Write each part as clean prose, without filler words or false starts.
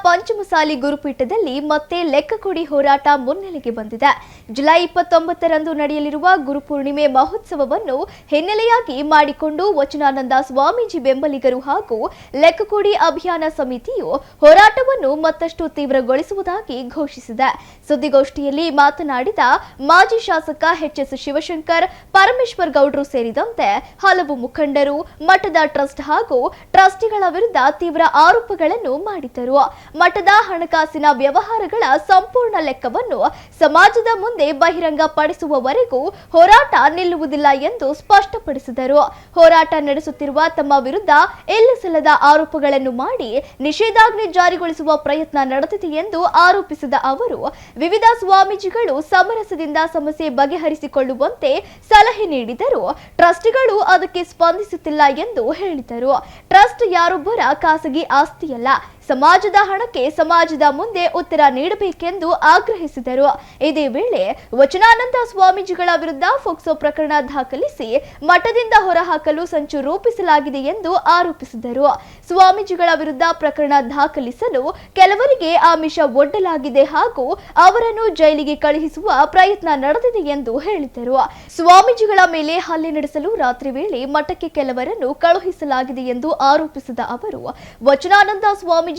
ಪಂಚಮಸಾಲಿ ಗುರುಪೀಠದಲ್ಲಿ ಮತ್ತೆ ಲೆಕ್ಕಕೊಡಿ ಹೋರಾಟ ಮುನ್ನೆಲೆಗೆ ಬಂದಿದೆ. ಜುಲೈ 29ರಂದು ನಡೆಯಲಿರುವ ಗುರುಪೂರ್ಣಿಮೆ ಮಹೋತ್ಸವವನ್ನು ಹಿನ್ನೆಲೆಯಾಗಿ ಮಾಡಿಕೊಂಡು ವಚನಾನಂದ ಸ್ವಾಮೀಜಿ ಬೆಂಬಲಿಗರು ಹಾಗೂ ಲೆಕ್ಕಕೊಡಿ ಅಭಿಯಾನ ಸಮಿತಿಯು ಹೋರಾಟವನ್ನು ಮತ್ತಷ್ಟು ತೀವ್ರಗೊಳಿಸುವುದಾಗಿ ಘೋಷಿಸಿದೆ. ಸುದ್ದಿಗೋಷ್ಠಿಯಲ್ಲಿ ಮಾತನಾಡಿದ ಮಾಜಿ ಶಾಸಕ ಎಚ್.ಎಸ್. ಶಿವಶಂಕರ್, ಪರಮೇಶ್ವರ್ ಗೌಡ್ರು ಸೇರಿದಂತೆ ಹಲವು ಮುಖಂಡರು ಮಠದ ಟ್ರಸ್ಟ್ ಹಾಗೂ ಟ್ರಸ್ಟಿಗಳ ವಿರುದ್ಧ ತೀವ್ರ ಆರೋಪಗಳನ್ನು ಮಾಡಿದರು. ಮಠದ ಹಣಕಾಸಿನ ವ್ಯವಹಾರಗಳ ಸಂಪೂರ್ಣ ಲೆಕ್ಕವನ್ನು ಸಮಾಜದ ಮುಂದೆ ಬಹಿರಂಗಪಡಿಸುವವರೆಗೂ ಹೋರಾಟ ನಿಲ್ಲುವುದಿಲ್ಲ ಎಂದು ಸ್ಪಷ್ಟಪಡಿಸಿದರು. ಹೋರಾಟ ನಡೆಸುತ್ತಿರುವ ತಮ್ಮ ವಿರುದ್ಧ ಇಲ್ಲಸಲ್ಲದ ಆರೋಪಗಳನ್ನು ಮಾಡಿ ನಿಷೇಧಾಜ್ಞೆ ಜಾರಿಗೊಳಿಸುವ ಪ್ರಯತ್ನ ನಡೆದಿದೆ ಎಂದು ಆರೋಪಿಸಿದ ಅವರು, ವಿವಿಧ ಸ್ವಾಮೀಜಿಗಳು ಸಮರಸದಿಂದ ಸಮಸ್ಯೆ ಬಗೆಹರಿಸಿಕೊಳ್ಳುವಂತೆ ಸಲಹೆ ನೀಡಿದರು. ಟ್ರಸ್ಟಿಗಳು ಅದಕ್ಕೆ ಸ್ಪಂದಿಸುತ್ತಿಲ್ಲ ಎಂದು ಹೇಳಿದರು. ಟ್ರಸ್ಟ್ ಯಾರೊಬ್ಬರ ಖಾಸಗಿ ಆಸ್ತಿಯಲ್ಲ, ಸಮಾಜದ ಹಣಕ್ಕೆ ಸಮಾಜದ ಮುಂದೆ ಉತ್ತರ ನೀಡಬೇಕೆಂದು ಆಗ್ರಹಿಸಿದರು. ಇದೇ ವೇಳೆ ವಚನಾನಂದ ಸ್ವಾಮೀಜಿಗಳ ವಿರುದ್ಧ ಫೋಕ್ಸೋ ಪ್ರಕರಣ ದಾಖಲಿಸಿ ಮಠದಿಂದ ಹೊರಹಾಕಲು ಸಂಚು ರೂಪಿಸಲಾಗಿದೆ ಎಂದು ಆರೋಪಿಸಿದರು. ಸ್ವಾಮೀಜಿಗಳ ವಿರುದ್ಧ ಪ್ರಕರಣ ದಾಖಲಿಸಲು ಕೆಲವರಿಗೆ ಆಮಿಷ ಒಡ್ಡಲಾಗಿದೆ ಹಾಗೂ ಅವರನ್ನು ಜೈಲಿಗೆ ಕಳುಹಿಸುವ ಪ್ರಯತ್ನ ನಡೆದಿದೆ ಎಂದು ಹೇಳಿದರು. ಸ್ವಾಮೀಜಿಗಳ ಮೇಲೆ ಹಲ್ಲೆ ನಡೆಸಲು ರಾತ್ರಿ ವೇಳೆ ಮಠಕ್ಕೆ ಕೆಲವರನ್ನು ಕಳುಹಿಸಲಾಗಿದೆ ಎಂದು ಆರೋಪಿಸಿದ ಅವರು, ವಚನಾನಂದ ಸ್ವಾಮೀಜಿಗಳಿಗೆ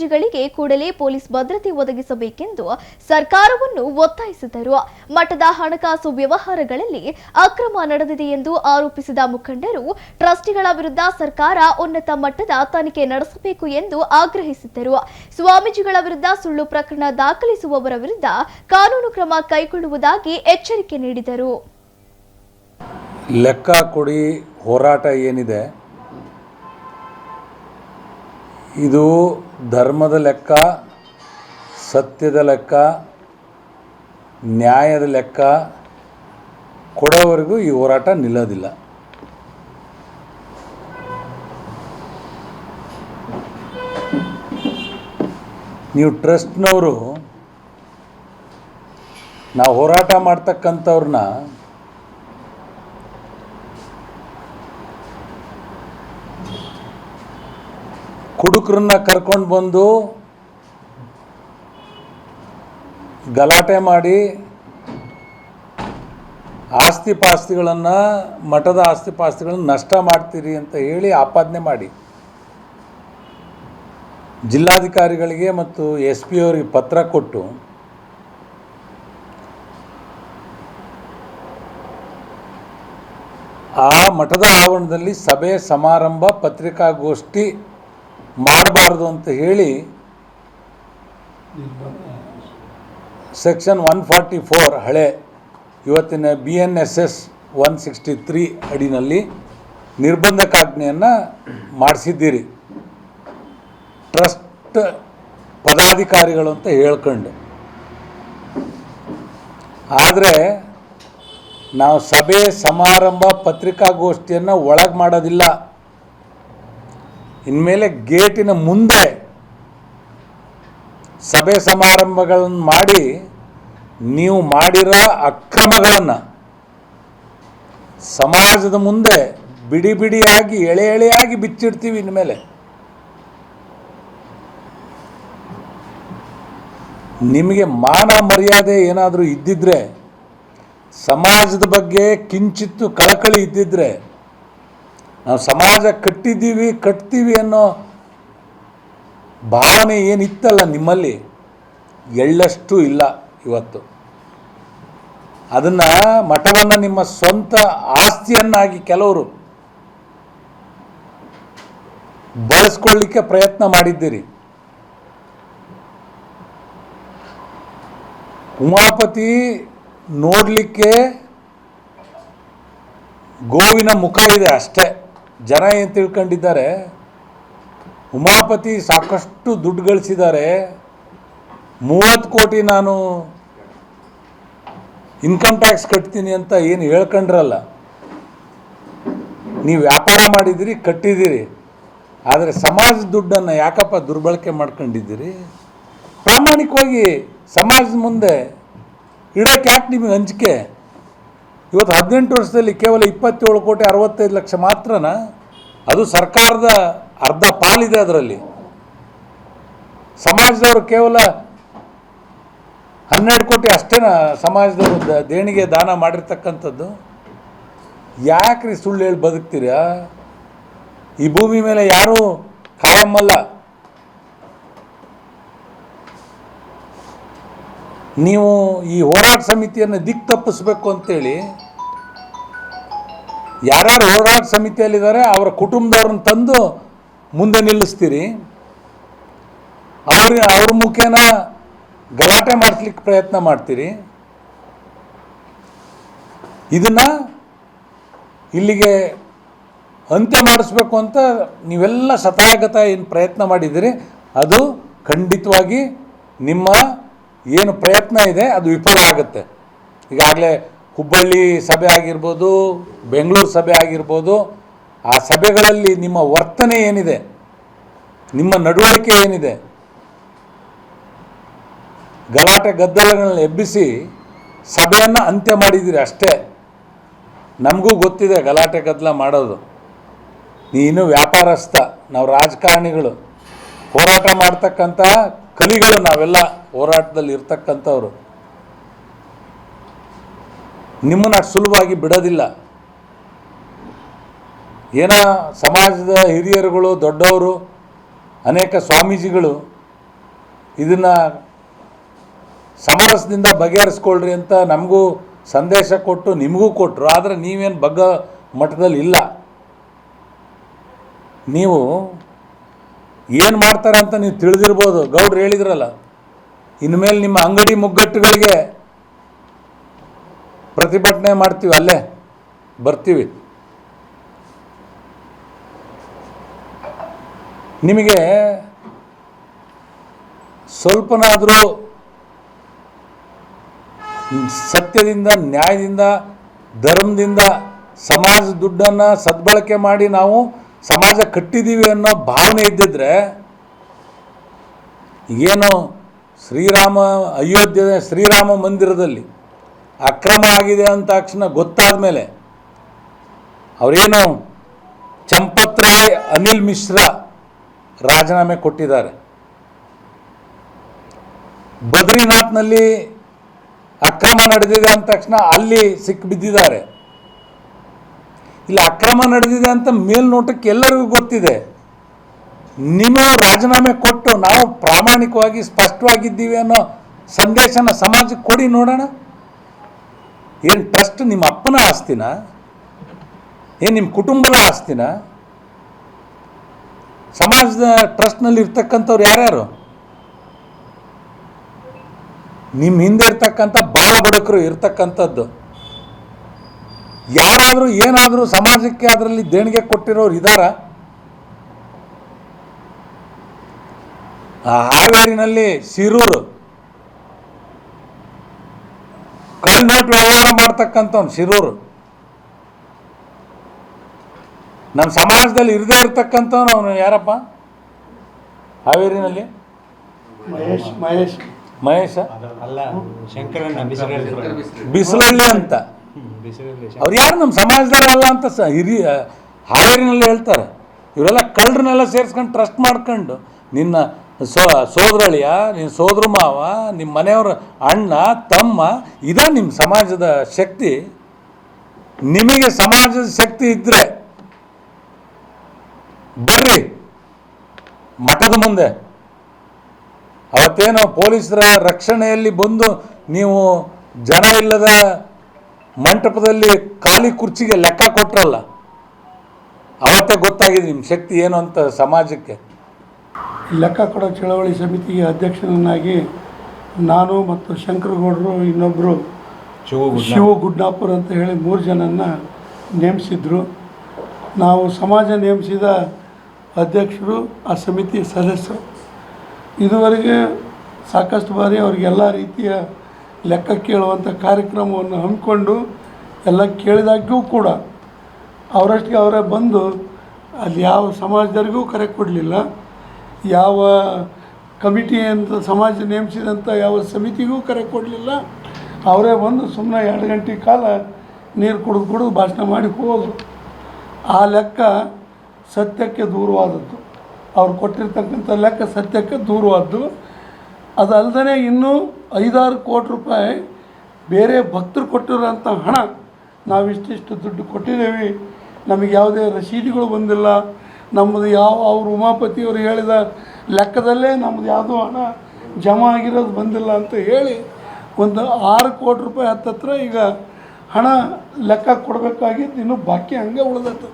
ಕೂಡಲೇ ಪೊಲೀಸ್ ಭದ್ರತೆ ಒದಗಿಸಬೇಕೆಂದು ಸರ್ಕಾರವನ್ನು ಒತ್ತಾಯಿಸಿದರು. ಮಠದ ಹಣಕಾಸು ವ್ಯವಹಾರಗಳಲ್ಲಿ ಅಕ್ರಮ ನಡೆದಿದೆ ಎಂದು ಆರೋಪಿಸಿದ ಮುಖಂಡರು ಟ್ರಸ್ಟಿಗಳ ವಿರುದ್ಧ ಸರ್ಕಾರ ಉನ್ನತ ಮಟ್ಟದ ತನಿಖೆ ನಡೆಸಬೇಕು ಎಂದು ಆಗ್ರಹಿಸಿದ್ದರು. ಸ್ವಾಮೀಜಿಗಳ ವಿರುದ್ಧ ಸುಳ್ಳು ಪ್ರಕರಣ ದಾಖಲಿಸುವವರ ವಿರುದ್ಧ ಕಾನೂನು ಕ್ರಮ ಕೈಗೊಳ್ಳುವುದಾಗಿ ಎಚ್ಚರಿಕೆ ನೀಡಿದರು. ಲೆಕ್ಕ ಕೊಡಿ ಹೋರಾಟ ಏನಿದೆ, ಇದು ಧರ್ಮದ ಲೆಕ್ಕ, ಸತ್ಯದ ಲೆಕ್ಕ, ನ್ಯಾಯದ ಲೆಕ್ಕ ಕೊಡೋವರೆಗೂ ಈ ಹೋರಾಟ ನಿಲ್ಲೋದಿಲ್ಲ. ನೀವು ಟ್ರಸ್ಟ್ನವರು ನಾವು ಹೋರಾಟ ಮಾಡ್ತಕ್ಕಂಥವ್ರನ್ನ ಕುಡುಕರನ್ನ ಕರ್ಕೊಂಡು ಬಂದು ಗಲಾಟೆ ಮಾಡಿ ಆಸ್ತಿಪಾಸ್ತಿಗಳನ್ನು, ಮಠದ ಆಸ್ತಿಪಾಸ್ತಿಗಳನ್ನು ನಷ್ಟ ಮಾಡ್ತೀರಿ ಅಂತ ಹೇಳಿ ಆಪಾದನೆ ಮಾಡಿ ಜಿಲ್ಲಾಧಿಕಾರಿಗಳಿಗೆ ಮತ್ತು SP ಅವರಿಗೆ ಪತ್ರ ಕೊಟ್ಟು ಆ ಮಠದ ಆವರಣದಲ್ಲಿ ಸಭೆ ಸಮಾರಂಭ ಪತ್ರಿಕಾಗೋಷ್ಠಿ ಮಾಡಬಾರ್ದು ಅಂತ ಹೇಳಿ ಸೆಕ್ಷನ್ 144 ಹಳೆ ಇವತ್ತಿನ BNSS 163 ಅಡಿನಲ್ಲಿ ನಿರ್ಬಂಧಕಾಜ್ಞೆಯನ್ನು ಮಾಡಿಸಿದ್ದೀರಿ ಟ್ರಸ್ಟ್ ಪದಾಧಿಕಾರಿಗಳು ಅಂತ ಹೇಳ್ಕೊಂಡು. ಆದರೆ ನಾವು ಸಭೆ ಸಮಾರಂಭ ಪತ್ರಿಕಾಗೋಷ್ಠಿಯನ್ನು ಒಳಗೆ ಮಾಡೋದಿಲ್ಲ. ಇನ್ಮೇಲೆ ಗೇಟಿನ ಮುಂದೆ ಸಭೆ ಸಮಾರಂಭಗಳನ್ನು ಮಾಡಿ ನೀವು ಮಾಡಿರೋ ಅಕ್ರಮಗಳನ್ನು ಸಮಾಜದ ಮುಂದೆ ಬಿಡಿ ಬಿಡಿಯಾಗಿ ಎಳೆ ಎಳೆಯಾಗಿ ಬಿಚ್ಚಿಡ್ತೀವಿ. ಇನ್ಮೇಲೆ ನಿಮಗೆ ಮಾನ ಮರ್ಯಾದೆ ಏನಾದರೂ ಇದ್ದಿದ್ರೆ, ಸಮಾಜದ ಬಗ್ಗೆ ಕಿಂಚಿತ್ತು ಕಳಕಳಿ ಇದ್ದಿದ್ರೆ, ನಾವು ಸಮಾಜ ಕಟ್ತೀವಿ ಅನ್ನೋ ಭಾವನೆ ಏನಿತ್ತಲ್ಲ ನಿಮ್ಮಲ್ಲಿ, ಎಳ್ಳಷ್ಟು ಇಲ್ಲ ಇವತ್ತು. ಅದನ್ನು ಮಠವನ್ನು ನಿಮ್ಮ ಸ್ವಂತ ಆಸ್ತಿಯನ್ನಾಗಿ ಕೆಲವರು ಬಳಸ್ಕೊಳ್ಳಿಕ್ಕೆ ಪ್ರಯತ್ನ ಮಾಡಿದ್ದೀರಿ. ಉಮಾಪತಿ ನೋಡಲಿಕ್ಕೆ ಗೋವಿನ ಮುಖ ಇದೆ ಅಷ್ಟೇ. ಜನ ಏನು ತಿಳ್ಕೊಂಡಿದ್ದಾರೆ, ಉಮಾಪತಿ ಸಾಕಷ್ಟು ದುಡ್ಡು ಗಳಿಸಿದ್ದಾರೆ, 30 ಕೋಟಿ ನಾನು ಇನ್ಕಮ್ ಟ್ಯಾಕ್ಸ್ ಕಟ್ತೀನಿ ಅಂತ ಏನು ಹೇಳ್ಕೊಂಡ್ರಲ್ಲ. ನೀವು ವ್ಯಾಪಾರ ಮಾಡಿದ್ದೀರಿ, ಕಟ್ಟಿದ್ದೀರಿ, ಆದರೆ ಸಮಾಜದ ದುಡ್ಡನ್ನು ಯಾಕಪ್ಪ ದುರ್ಬಳಕೆ ಮಾಡ್ಕೊಂಡಿದ್ದೀರಿ? ಪ್ರಾಮಾಣಿಕವಾಗಿ ಸಮಾಜದ ಮುಂದೆ ಇಡೋಕ್ಕೆ ಯಾಕೆ ನಿಮಗೆ ಅಂಜಿಕೆ? ಇವತ್ತು 18 ವರ್ಷದಲ್ಲಿ ಕೇವಲ 27 ಕೋಟಿ 65 ಲಕ್ಷ ಮಾತ್ರನಾ? ಅದು ಸರ್ಕಾರದ ಅರ್ಧ ಪಾಲಿದೆ ಅದರಲ್ಲಿ. ಸಮಾಜದವರು ಕೇವಲ 12 ಕೋಟಿ ಅಷ್ಟೇನ ಸಮಾಜದವರು ದೇಣಿಗೆ ದಾನ ಮಾಡಿರ್ತಕ್ಕಂಥದ್ದು? ಯಾಕ್ರಿ ಸುಳ್ಳು ಹೇಳಿ ಬದುಕ್ತೀರಾ? ಈ ಭೂಮಿ ಮೇಲೆ ಯಾರೂ ಕಾಯಮ್ಮಲ್ಲ. ನೀವು ಈ ಹೋರಾಟ ಸಮಿತಿಯನ್ನು ದಿಕ್ಕು ತಪ್ಪಿಸ್ಬೇಕು ಅಂತೇಳಿ ಯಾರ್ಯಾರು ಹೋರಾಟ ಸಮಿತಿಯಲ್ಲಿದ್ದಾರೆ ಅವರ ಕುಟುಂಬದವ್ರನ್ನ ತಂದು ಮುಂದೆ ನಿಲ್ಲಿಸ್ತೀರಿ. ಅವ್ರ ಮುಖೇನ ಗಲಾಟೆ ಮಾಡಿಸ್ಲಿಕ್ಕೆ ಪ್ರಯತ್ನ ಮಾಡ್ತೀರಿ. ಇದನ್ನು ಇಲ್ಲಿಗೆ ಅಂತ್ಯ ಮಾಡಿಸ್ಬೇಕು ಅಂತ ನೀವೆಲ್ಲ ಶತಾಯಗತ ಏನು ಪ್ರಯತ್ನ ಮಾಡಿದ್ದೀರಿ, ಅದು ಖಂಡಿತವಾಗಿ ನಿಮ್ಮ ಏನು ಪ್ರಯತ್ನ ಇದೆ ಅದು ವಿಫಲ ಆಗುತ್ತೆ. ಈಗಾಗಲೇ ಹುಬ್ಬಳ್ಳಿ ಸಭೆ ಆಗಿರ್ಬೋದು, ಬೆಂಗಳೂರು ಸಭೆ ಆಗಿರ್ಬೋದು, ಆ ಸಭೆಗಳಲ್ಲಿ ನಿಮ್ಮ ವರ್ತನೆ ಏನಿದೆ, ನಿಮ್ಮ ನಡವಳಿಕೆ ಏನಿದೆ, ಗಲಾಟೆ ಗದ್ದಲಗಳನ್ನ ಎಬ್ಬಿಸಿ ಸಭೆಯನ್ನು ಅಂತ್ಯ ಮಾಡಿದ್ದೀರಿ ಅಷ್ಟೇ. ನಮಗೂ ಗೊತ್ತಿದೆ ಗಲಾಟೆ ಗದ್ದಲ ಮಾಡೋದು. ನೀನು ವ್ಯಾಪಾರಸ್ಥ, ನಾವು ರಾಜಕಾರಣಿಗಳು, ಹೋರಾಟ ಮಾಡ್ತಕ್ಕಂಥ ಕಲಿಗಳು ನಾವೆಲ್ಲ, ಹೋರಾಟದಲ್ಲಿ ಇರ್ತಕ್ಕಂಥವ್ರು. ನಿಮ್ಮನ್ನು ಅಷ್ಟು ಸುಲಭವಾಗಿ ಬಿಡೋದಿಲ್ಲ. ಏನೋ ಸಮಾಜದ ಹಿರಿಯರುಗಳು, ದೊಡ್ಡವರು, ಅನೇಕ ಸ್ವಾಮೀಜಿಗಳು ಇದನ್ನು ಸಮರಸದಿಂದ ಬಗೆಹರಿಸ್ಕೊಳ್ರಿ ಅಂತ ನಮಗೂ ಸಂದೇಶ ಕೊಟ್ಟು ನಿಮಗೂ ಕೊಟ್ಟರು. ಆದರೆ ನೀವೇನು ಬಗ್ಗ ಮಟ್ಟದಲ್ಲಿ ಇಲ್ಲ. ನೀವು ಏನು ಮಾಡ್ತಾರೆ ಅಂತ ನೀವು ತಿಳಿದಿರ್ಬೋದು. ಗೌಡ್ರು ಹೇಳಿದ್ರಲ್ಲ, ಇನ್ಮೇಲೆ ನಿಮ್ಮ ಅಂಗಡಿ ಮುಗ್ಗಟ್ಟುಗಳಿಗೆ ಪ್ರತಿಭಟನೆ ಮಾಡ್ತೀವಿ, ಅಲ್ಲೇ ಬರ್ತೀವಿ. ನಿಮಗೆ ಸ್ವಲ್ಪನಾದರೂ ಸತ್ಯದಿಂದ, ನ್ಯಾಯದಿಂದ, ಧರ್ಮದಿಂದ ಸಮಾಜ ದುಡ್ಡನ್ನು ಸದ್ಬಳಕೆ ಮಾಡಿ ನಾವು ಸಮಾಜ ಕಟ್ಟಿದ್ದೀವಿ ಅನ್ನೋ ಭಾವನೆ ಇದ್ದಿದ್ರೆ, ಏನು ಅಯೋಧ್ಯೆ ಶ್ರೀರಾಮ ಮಂದಿರದಲ್ಲಿ ಅಕ್ರಮ ಆಗಿದೆ ಅಂತ ತಕ್ಷಣ ಗೊತ್ತಾದ ಮೇಲೆ ಅವರೇನು ಚಂಪತ್ ರಾಯ್, ಅನಿಲ್ ಮಿಶ್ರಾ ರಾಜೀನಾಮೆ ಕೊಟ್ಟಿದ್ದಾರೆ. ಬದ್ರಿನಾಥ್ನಲ್ಲಿ ಅಕ್ರಮ ನಡೆದಿದೆ ಅಂದ ತಕ್ಷಣ ಅಲ್ಲಿ ಸಿಕ್ಕಿಬಿದ್ದಿದ್ದಾರೆ. ಇಲ್ಲಿ ಅಕ್ರಮ ನಡೆದಿದೆ ಅಂತ ಮೇಲ್ನೋಟಕ್ಕೆ ಎಲ್ಲರಿಗೂ ಗೊತ್ತಿದೆ. ನಿಮ್ಮ ರಾಜೀನಾಮೆ ಕೊಟ್ಟು ನಾವು ಪ್ರಾಮಾಣಿಕವಾಗಿ ಸ್ಪಷ್ಟವಾಗಿದ್ದೀವಿ ಅನ್ನೋ ಸಂದೇಶನ ಸಮಾಜಕ್ಕೆ ಕೊಡಿ ನೋಡೋಣ. ಏನು ಟ್ರಸ್ಟ್ ನಿಮ್ಮ ಅಪ್ಪನ ಆಸ್ತಿನ? ಏನು ನಿಮ್ಮ ಕುಟುಂಬದ ಆಸ್ತಿನ? ಸಮಾಜದ ಟ್ರಸ್ಟ್ನಲ್ಲಿ ಇರ್ತಕ್ಕಂಥವ್ರು ಯಾರ್ಯಾರು? ನಿಮ್ಮ ಹಿಂದೆ ಇರ್ತಕ್ಕಂಥ ಬಾಲ ಬಡಕರು ಇರ್ತಕ್ಕಂಥದ್ದು. ಯಾರಾದರೂ ಏನಾದರೂ ಸಮಾಜಕ್ಕೆ ಅದರಲ್ಲಿ ದೇಣಿಗೆ ಕೊಟ್ಟಿರೋರು ಇದ್ದಾರ? ಹಾವೇರಿನಲ್ಲಿ ಶಿರೂರು ಕಳ್ಳ ನೋಟ್ ವ್ಯವಹಾರ ಮಾಡ್ತಕ್ಕಂಥವ್ನು ಶಿರೂರು. ನಮ್ಮ ಸಮಾಜದಲ್ಲಿ ಇರದೇ ಇರ್ತಕ್ಕಂಥವ್ನು ಅವನು ಯಾರಪ್ಪ? ಹಾವೇರಿನಲ್ಲಿ ಮಹೇಶ ಬಿಸಿಲಳ್ಳಿ ಅಂತ. ಅವ್ರು ಯಾರು ನಮ್ಮ ಸಮಾಜದವರಲ್ಲ ಅಂತ ಹಾವೇರಿನಲ್ಲಿ ಹೇಳ್ತಾರೆ. ಇವರೆಲ್ಲ ಕಳ್ಳರನ್ನೆಲ್ಲ ಸೇರಿಸ್ಕೊಂಡು ಟ್ರಸ್ಟ್ ಮಾಡ್ಕೊಂಡು ನಿನ್ನ ಸೋದರಳಿಯ, ನಿನ್ನ ಸೋದರ ಮಾವ, ನಿಮ್ಮ ಮನೆಯವರ ಅಣ್ಣ ತಮ್ಮ, ಇದ ನಿಮ್ಮ ಸಮಾಜದ ಶಕ್ತಿ. ನಿಮಗೆ ಸಮಾಜದ ಶಕ್ತಿ ಇದ್ದರೆ ಬರ್ರಿ ಮಠದ ಮುಂದೆ. ಅವತ್ತೇನೋ ಪೊಲೀಸರ ರಕ್ಷಣೆಯಲ್ಲಿ ಬಂದು ನೀವು ಜನ ಇಲ್ಲದ ಮಂಟಪದಲ್ಲಿ ಖಾಲಿ ಕುರ್ಚಿಗೆ ಲೆಕ್ಕ ಕೊಟ್ರಲ್ಲ, ಅವತ್ತೇ ಗೊತ್ತಾಗಿದೆ ನಿಮ್ಮ ಶಕ್ತಿ ಏನು ಅಂತ ಸಮಾಜಕ್ಕೆ. ಲೆಕ್ಕ ಕೊಡೋ ಚಳವಳಿ ಸಮಿತಿಗೆ ಅಧ್ಯಕ್ಷನನ್ನಾಗಿ ನಾನು ಮತ್ತು ಶಂಕರಗೌಡರು, ಇನ್ನೊಬ್ಬರು ಶಿವ ಗುಡ್ನಾಪುರ ಅಂತ ಹೇಳಿ 3 ಜನನ್ನು ನೇಮಿಸಿದ್ರು. ನಾವು ಸಮಾಜ ನೇಮಿಸಿದ ಅಧ್ಯಕ್ಷರು, ಆ ಸಮಿತಿ ಸದಸ್ಯರು. ಇದುವರೆಗೆ ಸಾಕಷ್ಟು ಬಾರಿ ಅವರಿಗೆಲ್ಲ ರೀತಿಯ ಲೆಕ್ಕ ಕೇಳುವಂಥ ಕಾರ್ಯಕ್ರಮವನ್ನು ಹಮ್ಮಿಕೊಂಡು ಎಲ್ಲ ಕೇಳಿದಾಗ್ಯೂ ಕೂಡ ಅವರಷ್ಟಿಗೆ ಅವರೇ ಬಂದು ಅಲ್ಲಿ ಯಾವ ಸಮಾಜದವರಿಗೂ ಕರೆ ಕೊಡಲಿಲ್ಲ, ಯಾವ ಕಮಿಟಿ ಅಂತ ಸಮಾಜ ನೇಮಿಸಿದಂಥ ಯಾವ ಸಮಿತಿಗೂ ಕರೆ ಕೊಡಲಿಲ್ಲ. ಅವರೇ ಬಂದು ಸುಮ್ಮನೆ 2 ಗಂಟೆ ಕಾಲ ನೀರು ಕುಡಿದು ಭಾಷಣ ಮಾಡಿ ಹೋದರು. ಆ ಲೆಕ್ಕ ಸತ್ಯಕ್ಕೆ ದೂರವಾದದ್ದು. ಅವ್ರು ಕೊಟ್ಟಿರ್ತಕ್ಕಂಥ ಲೆಕ್ಕ ಸತ್ಯಕ್ಕೆ ದೂರವಾದ್ದು. ಅದಲ್ಲದೆ ಇನ್ನೂ 5-6 ಕೋಟಿ ರೂಪಾಯಿ ಬೇರೆ ಭಕ್ತರು ಕೊಟ್ಟಿರೋಂಥ ಹಣ, ನಾವಿಷ್ಟಿಷ್ಟು ದುಡ್ಡು ಕೊಟ್ಟಿದ್ದೇವೆ, ನಮಗೆ ಯಾವುದೇ ರಸೀದಿಗಳು ಬಂದಿಲ್ಲ, ನಮ್ಮದು ಅವರು ಉಮಾಪತಿಯವರು ಹೇಳಿದ ಲೆಕ್ಕದಲ್ಲೇ ನಮ್ಮದು ಯಾವುದೋ ಹಣ ಜಮಾ ಆಗಿರೋದು ಬಂದಿಲ್ಲ ಅಂತ ಹೇಳಿ ಒಂದು 6 ಕೋಟಿ ರೂಪಾಯಿ ಹತ್ತತ್ರ ಈಗ ಹಣ ಲೆಕ್ಕ ಕೊಡಬೇಕಾಗಿದ್ದು ಇನ್ನೂ ಬಾಕಿ ಹಂಗೆ ಉಳಿದತ್ತು.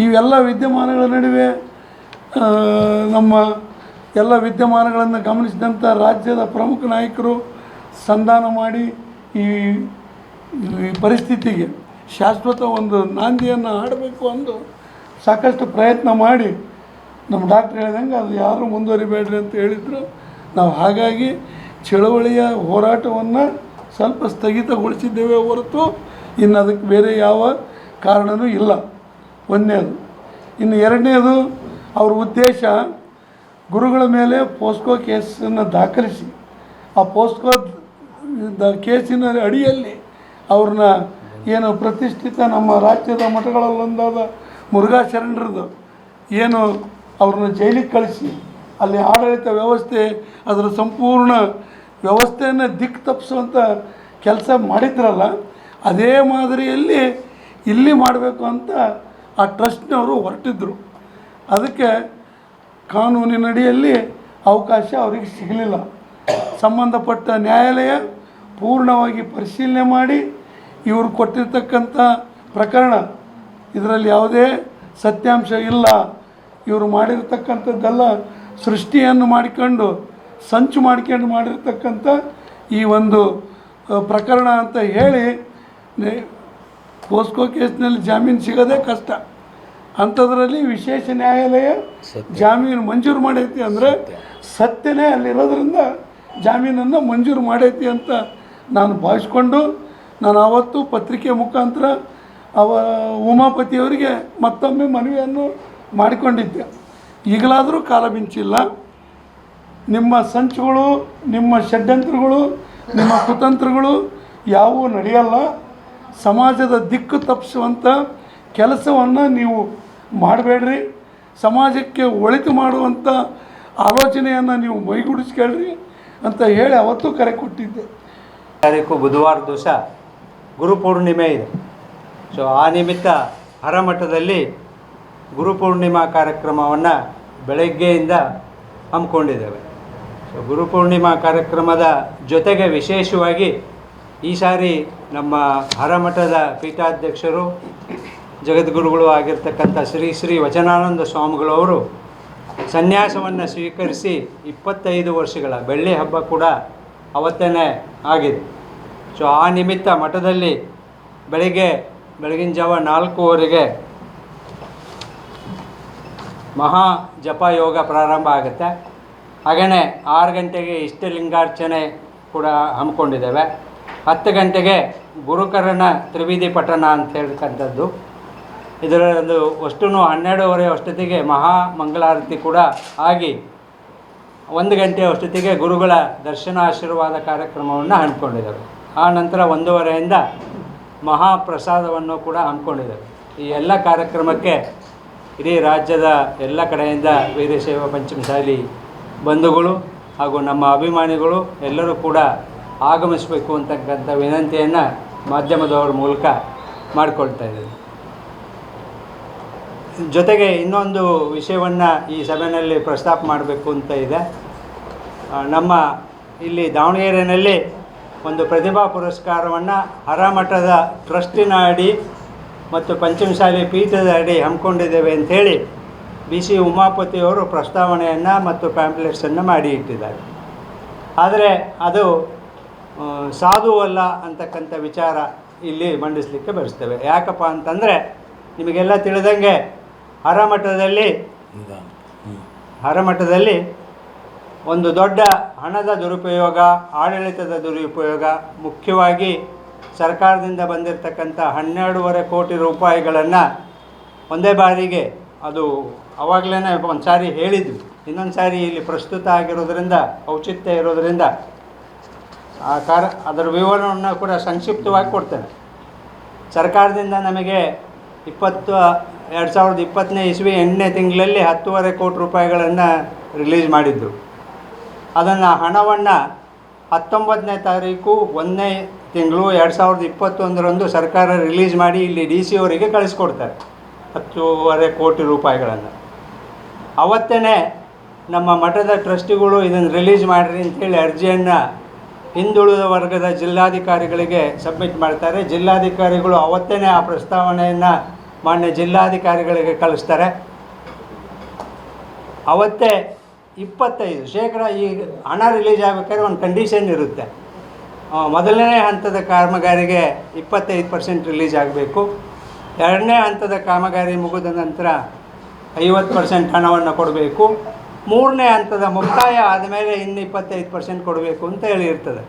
ಇವೆಲ್ಲ ವಿದ್ಯಮಾನಗಳ ನಡುವೆ ನಮ್ಮ ಎಲ್ಲ ವಿದ್ಯಮಾನಗಳನ್ನು ಗಮನಿಸಿದಂಥ ರಾಜ್ಯದ ಪ್ರಮುಖ ನಾಯಕರು ಸಂಧಾನ ಮಾಡಿ ಈ ಪರಿಸ್ಥಿತಿಗೆ ಶಾಶ್ವತ ಒಂದು ನಾಂದಿಯನ್ನು ಆಡಬೇಕು ಅಂದು ಸಾಕಷ್ಟು ಪ್ರಯತ್ನ ಮಾಡಿ ನಮ್ಮ ಡಾಕ್ಟ್ರ್ ಹೇಳಿದಂಗೆ ಅದು ಯಾರೂ ಮುಂದುವರಿಬೇಡ್ರಿ ಅಂತ ಹೇಳಿದರು. ನಾವು ಹಾಗಾಗಿ ಚಳವಳಿಯ ಹೋರಾಟವನ್ನು ಸ್ವಲ್ಪ ಸ್ಥಗಿತಗೊಳಿಸಿದ್ದೇವೆ ಹೊರತು ಇನ್ನು ಅದಕ್ಕೆ ಬೇರೆ ಯಾವ ಕಾರಣವೂ ಇಲ್ಲ. ಒಂದನೇದು. ಇನ್ನು ಎರಡನೇದು, ಅವ್ರ ಉದ್ದೇಶ ಗುರುಗಳ ಮೇಲೆ ಪೋಸ್ಕೋ ಕೇಸನ್ನು ದಾಖಲಿಸಿ ಆ ಪೋಸ್ಕೋ ಕೇಸಿನ ಅಡಿಯಲ್ಲಿ ಅವ್ರನ್ನ ಏನು ಪ್ರತಿಷ್ಠಿತ ನಮ್ಮ ರಾಜ್ಯದ ಮಠಗಳಲ್ಲೊಂದಾದ ಮುರುಘಾ ಶರಣರದು ಏನು ಅವ್ರನ್ನ ಜೈಲಿಗೆ ಕಳಿಸಿ ಅಲ್ಲಿ ಆಡಳಿತ ವ್ಯವಸ್ಥೆ ಅದರ ಸಂಪೂರ್ಣ ವ್ಯವಸ್ಥೆಯನ್ನು ದಿಕ್ಕು ತಪ್ಪಿಸುವಂಥ ಕೆಲಸ ಮಾಡಿದ್ರಲ್ಲ, ಅದೇ ಮಾದರಿಯಲ್ಲಿ ಇಲ್ಲಿ ಮಾಡಬೇಕು ಅಂತ ಆ ಟ್ರಸ್ಟ್ನವರು ಹೊರಟಿದ್ದರು. ಅದಕ್ಕೆ ಕಾನೂನಿನಡಿಯಲ್ಲಿ ಅವಕಾಶ ಅವರಿಗೆ ಸಿಗಲಿಲ್ಲ. ಸಂಬಂಧಪಟ್ಟ ನ್ಯಾಯಾಲಯ ಪೂರ್ಣವಾಗಿ ಪರಿಶೀಲನೆ ಮಾಡಿ ಇವರು ಕೊಟ್ಟಿರ್ತಕ್ಕಂಥ ಪ್ರಕರಣ ಇದರಲ್ಲಿ ಯಾವುದೇ ಸತ್ಯಾಂಶ ಇಲ್ಲ, ಇವರು ಮಾಡಿರ್ತಕ್ಕಂಥದ್ದೆಲ್ಲ ಸೃಷ್ಟಿಯನ್ನು ಮಾಡಿಕೊಂಡು ಸಂಚು ಮಾಡ್ಕೊಂಡು ಮಾಡಿರ್ತಕ್ಕಂಥ ಈ ಒಂದು ಪ್ರಕರಣ ಅಂತ ಹೇಳಿ ಪೋಸ್ಕೋ ಕೇಸ್ನಲ್ಲಿ ಜಾಮೀನು ಸಿಗೋದೇ ಕಷ್ಟ. ಅಂಥದ್ರಲ್ಲಿ ವಿಶೇಷ ನ್ಯಾಯಾಲಯ ಜಾಮೀನು ಮಂಜೂರು ಮಾಡೈತಿ ಅಂದರೆ ಸತ್ಯನೇ ಅಲ್ಲಿರೋದ್ರಿಂದ ಜಾಮೀನನ್ನು ಮಂಜೂರು ಮಾಡೈತಿ ಅಂತ ನಾನು ಭಾವಿಸ್ಕೊಂಡು ನಾನು ಆವತ್ತು ಪತ್ರಿಕೆ ಮುಖಾಂತರ ಉಮಾಪತಿಯವರಿಗೆ ಮತ್ತೊಮ್ಮೆ ಮನವಿಯನ್ನು ಮಾಡಿಕೊಂಡಿದ್ದೆ. ಈಗಲಾದರೂ ಕಾಲ ಮಿಂಚಿಲ್ಲ. ನಿಮ್ಮ ಸಂಚುಗಳು, ನಿಮ್ಮ ಷಡ್ಯಂತ್ರಗಳು, ನಿಮ್ಮ ಕುತಂತ್ರಗಳು ಯಾವುವು ನಡೆಯಲ್ಲ. ಸಮಾಜದ ದಿಕ್ಕು ತಪ್ಪಿಸುವಂಥ ಕೆಲಸವನ್ನು ನೀವು ಮಾಡಬೇಡ್ರಿ. ಸಮಾಜಕ್ಕೆ ಒಳಿತು ಮಾಡುವಂಥ ಆಲೋಚನೆಯನ್ನು ನೀವು ಮೈಗೂಡಿಸ್ಕೊಳ್ರಿ ಅಂತ ಹೇಳಿ ಅವತ್ತು ಕರೆ ಕೊಟ್ಟಿದ್ದೆ. ತಾರೀಕು ಬುಧವಾರ ದಿವಸ ಗುರುಪೂರ್ಣಿಮೆ ಇದೆ. ಸೊ ಆ ನಿಮಿತ್ತ ಹರಮಠದಲ್ಲಿ ಗುರುಪೂರ್ಣಿಮಾ ಕಾರ್ಯಕ್ರಮವನ್ನು ಬೆಳಗ್ಗೆಯಿಂದ ಹಮ್ಮಿಕೊಂಡಿದ್ದೇವೆ. ಸೊ ಗುರುಪೂರ್ಣಿಮಾ ಕಾರ್ಯಕ್ರಮದ ಜೊತೆಗೆ ವಿಶೇಷವಾಗಿ ಈ ಸಾರಿ ನಮ್ಮ ಹರಮಠದ ಪೀಠಾಧ್ಯಕ್ಷರು ಜಗದ್ಗುರುಗಳು ಆಗಿರ್ತಕ್ಕಂಥ ಶ್ರೀ ಶ್ರೀ ವಚನಾನಂದ ಸ್ವಾಮಿಗಳವರು ಸನ್ಯಾಸವನ್ನು ಸ್ವೀಕರಿಸಿ 25 ವರ್ಷಗಳ ಬೆಳ್ಳಿ ಹಬ್ಬ ಕೂಡ ಅವತ್ತೇ ಆಗಿದೆ. ಸೊ ಆ ನಿಮಿತ್ತ ಮಠದಲ್ಲಿ ಬೆಳಗಿನ ಜಾವ 4:15 ಮಹಾ ಜಪ ಯೋಗ ಪ್ರಾರಂಭ ಆಗುತ್ತೆ. ಹಾಗೆಯೇ 6 ಗಂಟೆಗೆ ಇಷ್ಟಲಿಂಗಾರ್ಚನೆ ಕೂಡ ಹಮ್ಮಿಕೊಂಡಿದ್ದೇವೆ. 10 ಗಂಟೆಗೆ ಗುರುಕರಣ ತ್ರಿವಿಧಿ ಪಠಣ ಅಂತ ಹೇಳ್ತಕ್ಕಂಥದ್ದು. ಇದರದ್ದು ಅಷ್ಟು 12:30 ಅಷ್ಟೊತ್ತಿಗೆ ಮಹಾ ಮಂಗಳಾರತಿ ಕೂಡ ಆಗಿ 1 ಗಂಟೆ ಅಷ್ಟೊತ್ತಿಗೆ ಗುರುಗಳ ದರ್ಶನ ಆಶೀರ್ವಾದ ಕಾರ್ಯಕ್ರಮವನ್ನು ಹಮ್ಮಿಕೊಂಡಿದ್ದೇವೆ. ಆ ನಂತರ 1:30ಯಿಂದ ಮಹಾಪ್ರಸಾದವನ್ನು ಕೂಡ ಹಮ್ಮಿಕೊಂಡಿದ್ದೇವೆ. ಈ ಎಲ್ಲ ಕಾರ್ಯಕ್ರಮಕ್ಕೆ ಇಡೀ ರಾಜ್ಯದ ಎಲ್ಲ ಕಡೆಯಿಂದ ವೀರಶೈವ ಪಂಚಮಸಾಲಿ ಬಂಧುಗಳು ಹಾಗೂ ನಮ್ಮ ಅಭಿಮಾನಿಗಳು ಎಲ್ಲರೂ ಕೂಡ ಆಗಮಿಸಬೇಕು ಅಂತಕ್ಕಂಥ ವಿನಂತಿಯನ್ನು ಮಾಧ್ಯಮದವರ ಮೂಲಕ ಮಾಡಿಕೊಳ್ತಾ ಇದ್ದೇವೆ. ಜೊತೆಗೆ ಇನ್ನೊಂದು ವಿಷಯವನ್ನು ಈ ಸಭೆಯಲ್ಲಿ ಪ್ರಸ್ತಾಪ ಮಾಡಬೇಕು ಅಂತ ಇದೆ. ನಮ್ಮ ಇಲ್ಲಿ ದಾವಣಗೆರೆಯಲ್ಲಿ ಒಂದು ಪ್ರತಿಭಾ ಪುರಸ್ಕಾರವನ್ನು ಹರಮಠದ ಟ್ರಸ್ಟಿನ ಅಡಿ ಮತ್ತು ಪಂಚಮಸಾಲಿ ಪೀಠದ ಅಡಿ ಹಮ್ಮಿಕೊಂಡಿದ್ದೇವೆ ಅಂಥೇಳಿ BC ಉಮಾಪತಿಯವರು ಪ್ರಸ್ತಾವನೆಯನ್ನು ಮತ್ತು ಪ್ಯಾಂಪ್ಲೆಟ್ಸನ್ನು ಮಾಡಿ ಇಟ್ಟಿದ್ದಾರೆ. ಆದರೆ ಅದು ಸಾಧುವಲ್ಲ ಅಂತಕ್ಕಂಥ ವಿಚಾರ ಇಲ್ಲಿ ಮಂಡಿಸಲಿಕ್ಕೆ ಬಯಸ್ತೇವೆ. ಯಾಕಪ್ಪ ಅಂತಂದರೆ ನಿಮಗೆಲ್ಲ ತಿಳಿದಂಗೆ ಹರಮಠದಲ್ಲಿ ಒಂದು ದೊಡ್ಡ ಹಣದ ದುರುಪಯೋಗ, ಆಡಳಿತದ ದುರುಪಯೋಗ, ಮುಖ್ಯವಾಗಿ ಸರ್ಕಾರದಿಂದ ಬಂದಿರತಕ್ಕಂಥ 12.5 ಕೋಟಿ ರೂಪಾಯಿಗಳನ್ನು ಒಂದೇ ಬಾರಿಗೆ, ಅದು ಆವಾಗಲೇ ಒಂದು ಸಾರಿ ಹೇಳಿದ್ವಿ, ಇನ್ನೊಂದು ಸಾರಿ ಇಲ್ಲಿ ಪ್ರಸ್ತುತ ಆಗಿರೋದ್ರಿಂದ ಔಚಿತ್ಯ ಇರೋದರಿಂದ ಅದರ ವಿವರವನ್ನು ಕೂಡ ಸಂಕ್ಷಿಪ್ತವಾಗಿ ಕೊಡ್ತೇನೆ. ಸರ್ಕಾರದಿಂದ ನಮಗೆ 2020ನೇ ಇಸ್ವಿ 8ನೇ ತಿಂಗಳಲ್ಲಿ 10.5 ಕೋಟಿ ರೂಪಾಯಿಗಳನ್ನು ರಿಲೀಸ್ ಮಾಡಿದ್ದು. ಅದನ್ನು ಹಣವನ್ನು 19ನೇ ತಾರೀಕು 1ನೇ ತಿಂಗಳು 2021ರಂದು ಸರ್ಕಾರ ರಿಲೀಸ್ ಮಾಡಿ ಇಲ್ಲಿ DC ಅವರಿಗೆ ಕಳಿಸ್ಕೊಡ್ತಾರೆ 10.5 ಕೋಟಿ ರೂಪಾಯಿಗಳನ್ನು. ಅವತ್ತೇ ನಮ್ಮ ಮಠದ ಟ್ರಸ್ಟಿಗಳು ಇದನ್ನು ರಿಲೀಸ್ ಮಾಡಿರಿ ಅಂಥೇಳಿ ಅರ್ಜಿಯನ್ನು ಹಿಂದುಳಿದ ವರ್ಗದ ಜಿಲ್ಲಾಧಿಕಾರಿಗಳಿಗೆ ಸಬ್ಮಿಟ್ ಮಾಡ್ತಾರೆ. ಜಿಲ್ಲಾಧಿಕಾರಿಗಳು ಅವತ್ತೇ ಆ ಪ್ರಸ್ತಾವನೆಯನ್ನು ಮಾನ್ಯ ಜಿಲ್ಲಾಧಿಕಾರಿಗಳಿಗೆ ಕಳಿಸ್ತಾರೆ. ಅವತ್ತೇ 25% ಈ ಹಣ ರಿಲೀಸ್ ಆಗಬೇಕಾದ್ರೆ ಒಂದು ಕಂಡೀಷನ್ ಇರುತ್ತೆ. ಮೊದಲನೇ ಹಂತದ ಕಾಮಗಾರಿಗೆ 25% ರಿಲೀಸ್ ಆಗಬೇಕು. ಎರಡನೇ ಹಂತದ ಕಾಮಗಾರಿ ಮುಗಿದ ನಂತರ 50% ಹಣವನ್ನು ಕೊಡಬೇಕು. ಮೂರನೇ ಹಂತದ ಮುಕ್ತಾಯ ಆದಮೇಲೆ ಇನ್ನು 25% ಕೊಡಬೇಕು ಅಂತ ಹೇಳಿರ್ತದೆ.